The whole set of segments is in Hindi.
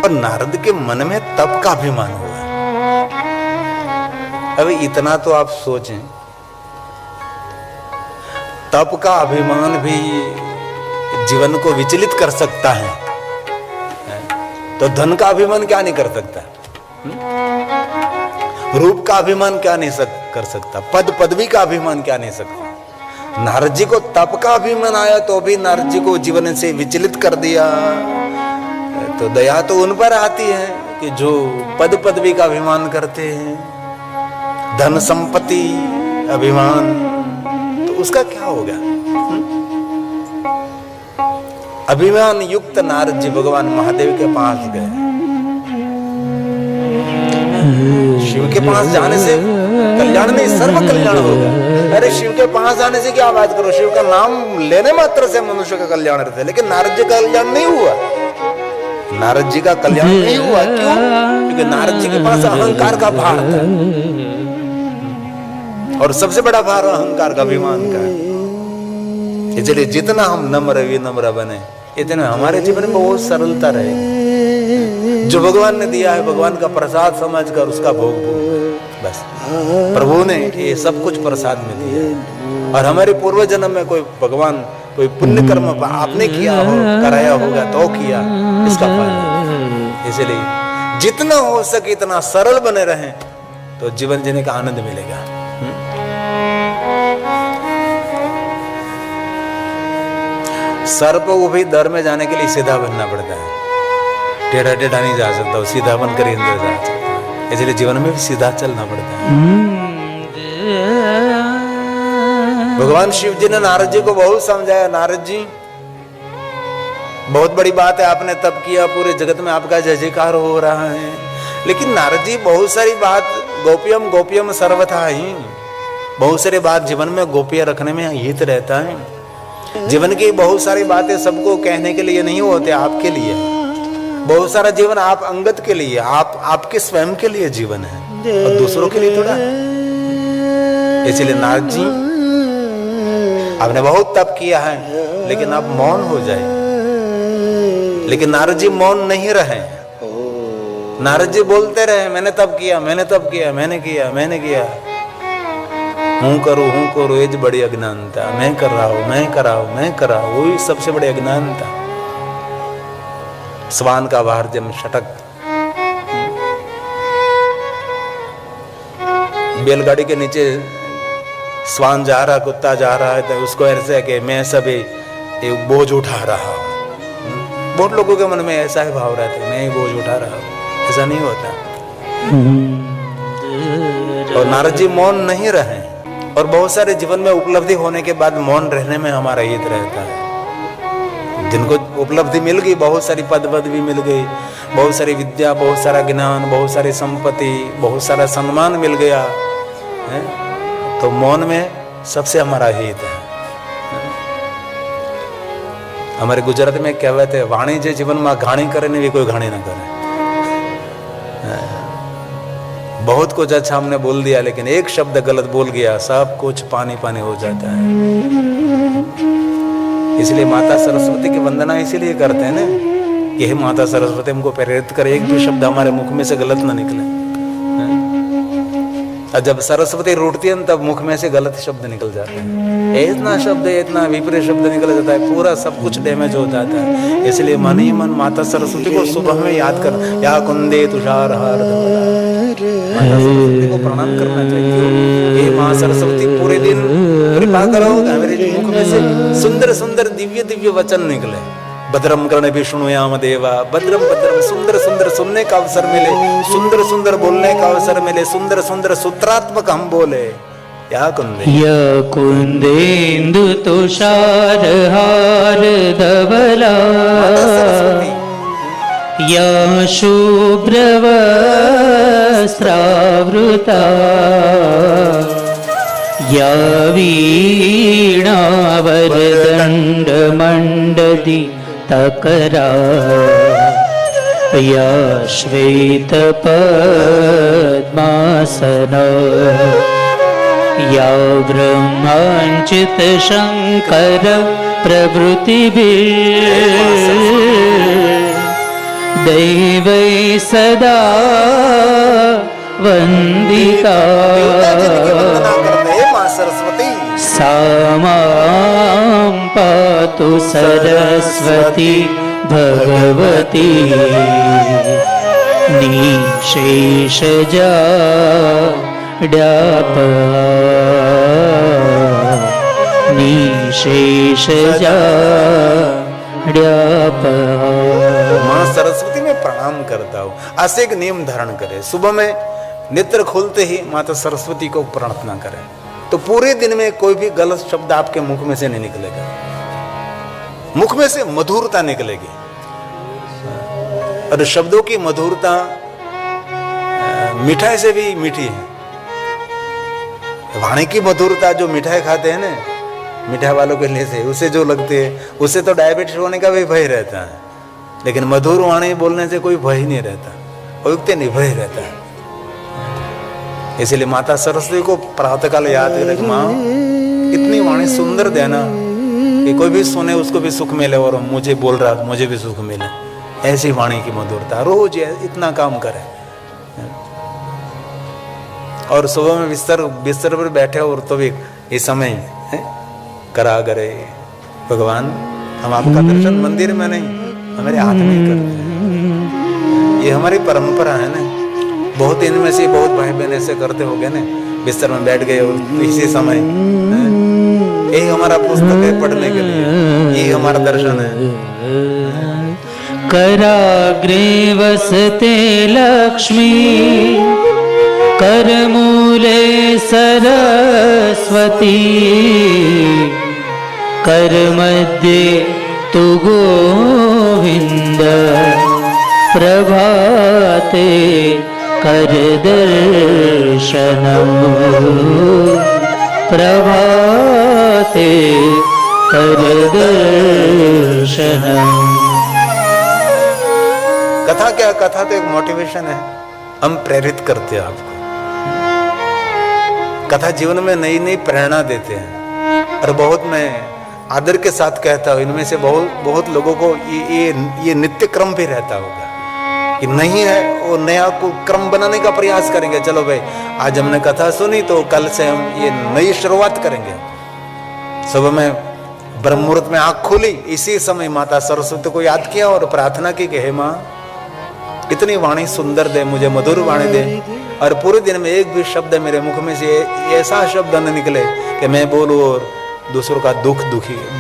और नारद के मन में तप का अभिमान हुआ। अभी इतना तो आप सोचें, तप का अभिमान भी जीवन को विचलित कर सकता है, तो धन का अभिमान क्या नहीं कर सकता, रूप का अभिमान क्या नहीं कर सकता, पद पदवी का अभिमान क्या नहीं सकता। नारद जी को तप का अभिमान आया तो भी नारद जी को जीवन से विचलित कर दिया। तो दया तो उन पर आती है कि जो पद पदवी का अभिमान करते हैं, धन संपत्ति अभिमान, तो उसका क्या होगा। अभिमान युक्त नारद जी भगवान महादेव के पास गए। शिव के पास जाने से कल्याण नहीं, सर्व कल्याण होगा। अरे शिव के पास जाने से क्या बात करो, शिव का नाम लेने मात्र से मनुष्य का कल्याण रहता है, लेकिन नारद जी का कल्याण नहीं हुआ। नारद जी का कल्याण नहीं हुआ, क्यों? क्योंकि नारद जी के पास अहंकार का भार था, और सबसे बड़ा भार अहंकार का, अभिमान का है। इसलिए जितना हम नम्र विनम्र बने, इतने हमारे जीवन में बहुत सरलता रहेगी। जो भगवान ने दिया है, भगवान का प्रसाद समझकर उसका भोग भोग, बस प्रभु ने ये सब कुछ प्रसाद में दिया। और हमारे पूर्व जन्म में कोई भगवान कोई पुण्य कर्म आपने किया हो, कराया होगा तो किया, इसका फल। इसलिए जितना हो सके इतना सरल बने रहें तो जीवन जीने का आनंद मिलेगा। सर्प को भी दर में जाने के लिए सीधा बनना पड़ता है, टेढ़ा टेढ़ा नहीं जा सकता, सीधा बनकर इंद्र जा सकता है। इसलिए जीवन में भी सीधा चलना पड़ता है। भगवान शिव जी ने नारद जी को बहुत समझाया, नारद जी बहुत बड़ी बात है, आपने तप किया, पूरे जगत में आपका जय जयकार हो रहा है। लेकिन नारद जी बहुत सारी बात, गोप्यम गोप्यम सर्वथा ही, बहुत सारी बात जीवन में गोप्य रखने में हित रहता है। जीवन की बहुत सारी बातें सबको कहने के लिए नहीं होते, आपके लिए। बहुत सारा जीवन आप अंगत के लिए, आपके स्वयं के लिए जीवन है, और दूसरों के लिए थोड़ा। इसलिए नारद जी आपने बहुत तप किया है, लेकिन आप मौन हो जाए। लेकिन नारद जी मौन नहीं रहे। नारद जी बोलते रहे, मैंने तप किया, मैंने तप किया, मैंने किया, मैंने किया, हूं करूं ये बड़ी अज्ञानता, मैं कर रहा हूं, मैं कर रहा हूं, मैं कर रहा हूं, वही सबसे बड़ी अज्ञानता। स्वान का बाहर जम शटक, बैलगाड़ी के नीचे स्वान जा रहा, कुत्ता जा रहा है, तो उसको ऐसे है कि मैं सभी एक बोझ उठा रहा हूं। बहुत लोगों के मन में ऐसा ही भाव रहता है, मैं ही बोझ उठा रहा हूं। ऐसा नहीं होता। और नारद जी मौन नहीं रहे, और बहुत सारे जीवन में उपलब्धि होने के बाद मौन रहने में हमारा हित रहता है। जिनको उपलब्धि मिल गई, बहुत सारी पद पदवी मिल गई, बहुत सारी विद्या, बहुत सारा ज्ञान, बहुत सारी संपत्ति, बहुत सारा सम्मान मिल गया है, तो मौन में सबसे हमारा हित है। हमारे गुजरात में कहते हैं, वाणी जे जीवन में घाणी करे ने भी कोई घाणी ना करे। बहुत कुछ अच्छा हमने बोल दिया, लेकिन एक शब्द गलत बोल गया, सब कुछ पानी पानी हो जाता है। इसलिए माता सरस्वती की वंदना इसीलिए करते हैं ना, कि हे माता सरस्वती हमको प्रेरित करे, एक भी शब्द हमारे मुख में से गलत ना निकले। और जब सरस्वती रूठती है तब मुख में से गलत शब्द निकल जाते हैं, इतना शब्द, इतना विपरीत शब्द निकल जाता है, पूरा सब कुछ डैमेज हो जाता है। इसलिए मन ही मन माता सरस्वती को सुबह में याद कर, या कुंदे तुषार हार धवला, माता सरस्वती को प्रणाम करना चाहिए। हे माँ सरस्वती, पूरे दिन कृपा करो, मेरे मुख में से सुंदर सुंदर दिव्य दिव्य वचन निकले। भद्रम कर्णे विष्णुयाम देवा, भद्रम भद्रम, सुंदर सुंदर सुनने का अवसर मिले, सुंदर सुंदर बोलने का अवसर मिले, सुंदर सुंदर सूत्रात्मक हम बोले। या कुंदेन्दु तुषार हार धवला, या शुभ्र वस्त्रावृता, या वीणा वरदंड मंडदी तकरा, या श्वेत पद्मासना, या ब्रह्मांचित शंकर प्रभृतिभिः दैवै सदा वन्दिता देवता जी की वंदना करते हैं माँ सरस्वती। सा मां पातु सरस्वती भगवती निशेषजाड्यापहा। माँ सरस्वती में प्रणाम करता हूँ। आज एक नियम धारण करे, सुबह में नेत्र खोलते ही माता सरस्वती को प्रार्थना करें, तो पूरे दिन में कोई भी गलत शब्द आपके मुख में से नहीं निकलेगा, मुख में से मधुरता निकलेगी। और शब्दों की मधुरता मिठाई से भी मीठी है। वाणी की मधुरता, जो मिठाई खाते हैं ना, मिठाई वालों के लिए से उसे जो लगती है, उससे तो डायबिटीज होने का भी भय रहता है, लेकिन मधुर वाणी बोलने से कोई भय नहीं रहता, युक्त निर्भय रहता है। इसलिए माता सरस्वती को प्रातःकाल याद करें, माँ इतनी वाणी सुंदर देना कि कोई भी सुने उसको भी सुख मिले, और मुझे बोल रहा मुझे भी सुख मिले, ऐसी वाणी की मधुरता। रोज इतना काम करें। और सुबह में बिस्तर पर बैठे और तो भी इस समय करा करे भगवान, हम आपका दर्शन मंदिर में नहीं, हमारे हाथ में ही करते हैं। ये हमारी परंपरा है ना, बहुत इनमें से बहुत भाई बहन ऐसे करते हो गए ना, बिस्तर में बैठ गए और इसी समय यही हमारा पुस्तक है पढ़ने के लिए, यही हमारा दर्शन है। कराग्रे वसते लक्ष्मी करमूले सरस्वती करमध्ये तु गोविन्द प्रभाते करदर्शनम् प्रभाते करदर्शनम्। कथा क्या, कथा तो एक मोटिवेशन है, हम प्रेरित करते हैं आपको। कथा जीवन में नई नई प्रेरणा देते हैं, और बहुत मैं आदर के साथ कहता हूँ, इनमें से बहुत लोगों को ये नित्य क्रम भी रहता होगा कि नहीं है, वो नया को क्रम बनाने का प्रयास करेंगे। चलो भाई, आज हमने कथा सुनी तो कल से हम ये नई शुरुआत करेंगे। सुबह में ब्रह्म मुहूर्त में आंख खोली, इसी समय माता सरस्वती को याद किया और प्रार्थना की कि हे माँ, इतनी वाणी सुंदर दे, मुझे मधुर वाणी दे, और पूरे दिन में एक भी शब्द मेरे मुख में से ऐसा शब्द न निकले कि मैं बोलूं और दूसरों का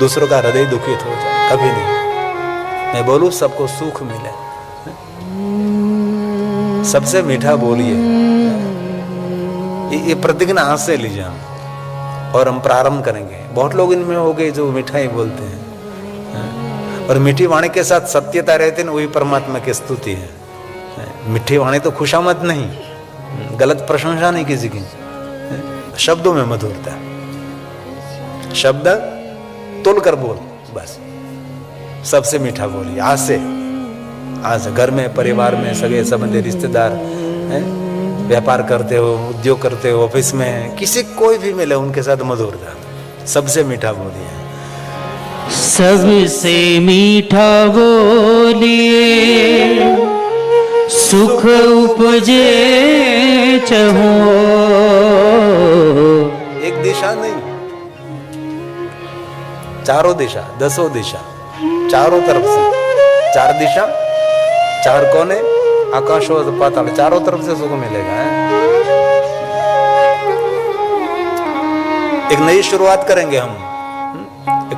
दूसरों का हृदय दुखित हो जाए, कभी नहीं। मैं बोलूं सबको सुख मिले, सबसे मीठा बोलिए, ये प्रतिज्ञा आज से लीजिए हम, और हम प्रारंभ करेंगे। बहुत लोग इनमें हो गए जो मीठा ही बोलते हैं, और मीठी वाणी के साथ सत्यता रहते हैं, वही परमात्मा की स्तुति है। मीठी वाणी तो खुशामद नहीं, गलत प्रशंसा नहीं किसी की, शब्दों में मधुरता, शब्द तोल कर बोल, बस सबसे मीठा बोलिए। आज घर में, परिवार में, सगे संबंधी, रिश्तेदार, व्यापार करते हो, उद्योग करते हो, ऑफिस में, किसी कोई भी मिले उनके साथ मधुरता, सबसे मीठा बोलिए। सबसे मीठा बोलिए, सुख उपजे चहो। एक दिशा नहीं, चारों दिशा, 10 दिशा, चारों तरफ से, 4 दिशा, 4 कोने, आकाश और पाताल, चारों तरफ से सुख मिलेगा। एक नई शुरुआत करेंगे हम।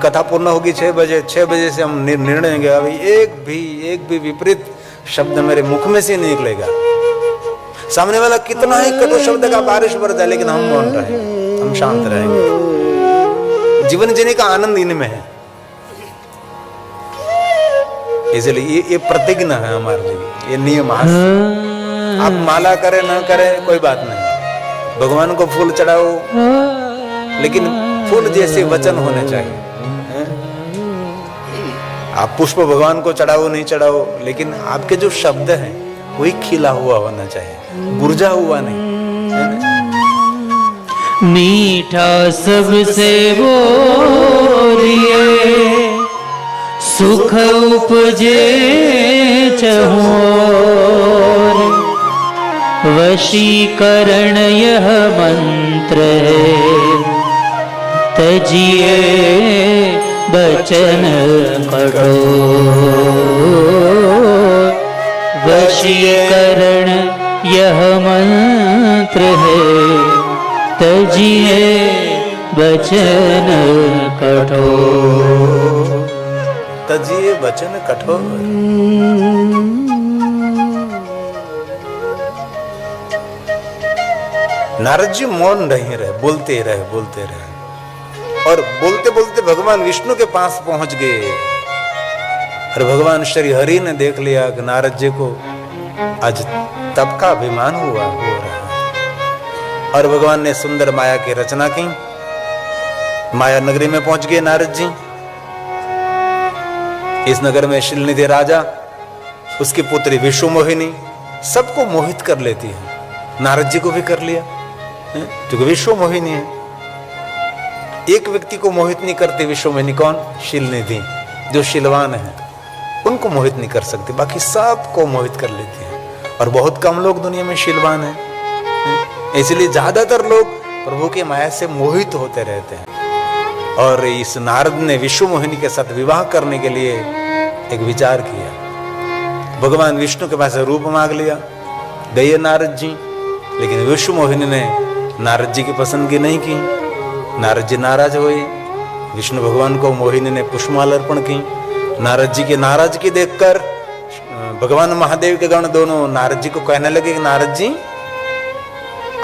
कथा पूर्ण होगी 6 बजे, 6 बजे से हम निर्णय लेंगे, अभी एक भी विपरीत शब्द मेरे मुख में से नहीं निकलेगा। सामने वाला कितना ही कटु शब्द का बारिश बरसाए, लेकिन हम मौन रहेंगे, हम शांत रहेंगे। जीवन जीने का आनंद इनमें है। इसलिए ये प्रतिज्ञा है हमारे लिए, ये नियम। आप माला करें ना करें कोई बात नहीं, भगवान को फूल चढ़ाओ, लेकिन फूल जैसे वचन होने चाहिए। आप पुष्प भगवान को चढ़ाओ नहीं चढ़ाओ, लेकिन आपके जो शब्द हैं वही खिला हुआ होना चाहिए, बुर्जा हुआ नहीं। मीठा सबसे बोलिए, सुख उपजे चहो। वशीकरण यह मंत्र है, तजिए बचन कठोर। वशीकरण यह मंत्र है, तजिए बचन कठोर। तजिए वचन कठोर। नारद जी मौन नहीं रहे, बोलते रहे और बोलते बोलते भगवान विष्णु के पास पहुंच गए। और भगवान श्री हरि ने देख लिया कि नारद जी को आज तप का अभिमान हो रहा है। और भगवान ने सुंदर माया की रचना की। माया नगरी में पहुंच गए नारद जी। इस नगर में शिलनिधि राजा, उसकी पुत्री विश्वमोहिनी सबको मोहित कर लेती है। नारद जी को भी कर लिया, क्योंकि विश्वमोहिनी है। एक व्यक्ति को मोहित नहीं करती विश्वमोहिनी, कौन? शिलनिधि, जो शिलवान है, उनको मोहित नहीं कर सकती, बाकी सबको मोहित कर लेती है। और बहुत कम लोग दुनिया में शिलवान हैं, इसलिए ज्यादातर लोग प्रभु की माया से मोहित होते रहते हैं। और इस नारद ने विश्वमोहिनी के साथ विवाह करने के लिए एक विचार किया। भगवान विष्णु के पास रूप मांग लिया, गए नारद जी, लेकिन विश्वमोहिनी ने नारद जी की पसंदगी नहीं की। नारद जी नाराज हुए। विष्णु भगवान को मोहिनी ने पुष्पमाला अर्पण की। नारद जी की नाराजगी देखकर भगवान महादेव के गण दोनों नारद जी को कहने लगे कि नारद जी,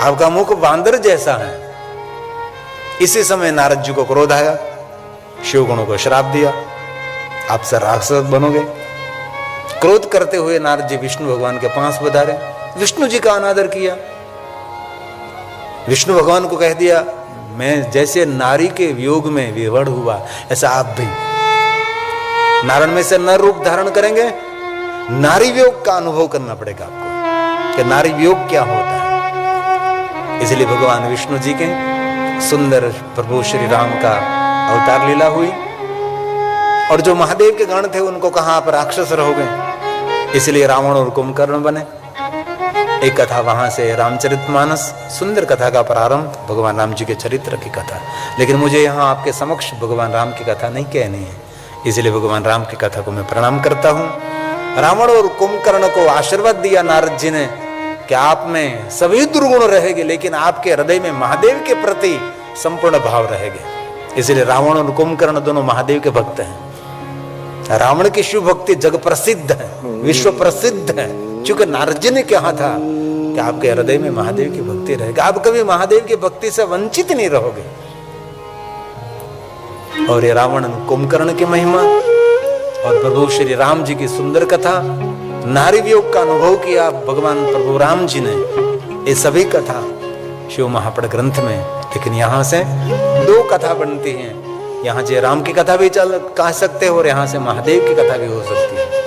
आपका मुख बांदर जैसा है। इसी समय नारद जी को क्रोध आया, शिव गुणों को श्राप दिया, आप से राक्षस बनोगे। क्रोध करते हुए नारद जी विष्णु भगवान के पास पधारे। विष्णु जी का अनादर किया। विष्णु भगवान को कह दिया, मैं जैसे नारी के वियोग में विवड़ हुआ, ऐसा आप भी नारायण में से नर रूप धारण करेंगे। नारी वियोग का अनुभव करना पड़ेगा आपको कि नारी वियोग क्या होता है। इसलिए भगवान विष्णु जी के सुंदर प्रभु श्री राम का अवतार लीला हुई। और जो महादेव के गण थे उनको कहा आप राक्षस रहोगे, इसलिए रावण और कुंभकर्ण बने। एक कथा वहां से रामचरितमानस, सुंदर कथा का प्रारंभ, भगवान राम जी के चरित्र की कथा। लेकिन मुझे यहाँ आपके समक्ष भगवान राम की कथा नहीं कहनी है, इसलिए भगवान राम की कथा को मैं प्रणाम करता हूँ। रावण और कुंभकर्ण को आशीर्वाद दिया नारद जी ने कि आप में सभी दुर्गुण रहेंगे, लेकिन आपके हृदय में महादेव के प्रति संपूर्ण भाव रहेंगे। इसलिए रावण और कुंभकर्ण दोनों महादेव के भक्त हैं। रावण की शिव भक्ति जग प्रसिद्ध है, विश्व प्रसिद्ध है, क्योंकि नारद जी ने कहा था कि आपके हृदय में महादेव की भक्ति रहेगी, आप कभी महादेव की भक्ति से वंचित नहीं रहोगे। और ये रावण कुंभकर्ण की महिमा और प्रभु श्री राम जी की सुंदर कथा, नारी वियोग का अनुभव किया भगवान प्रभु राम जी ने, ये सभी कथा शिव महापड़ ग्रंथ में। लेकिन यहाँ से दो कथा बनती हैं, यहाँ जय राम की कथा भी कह सकते हो और यहाँ से महादेव की कथा भी हो सकती है।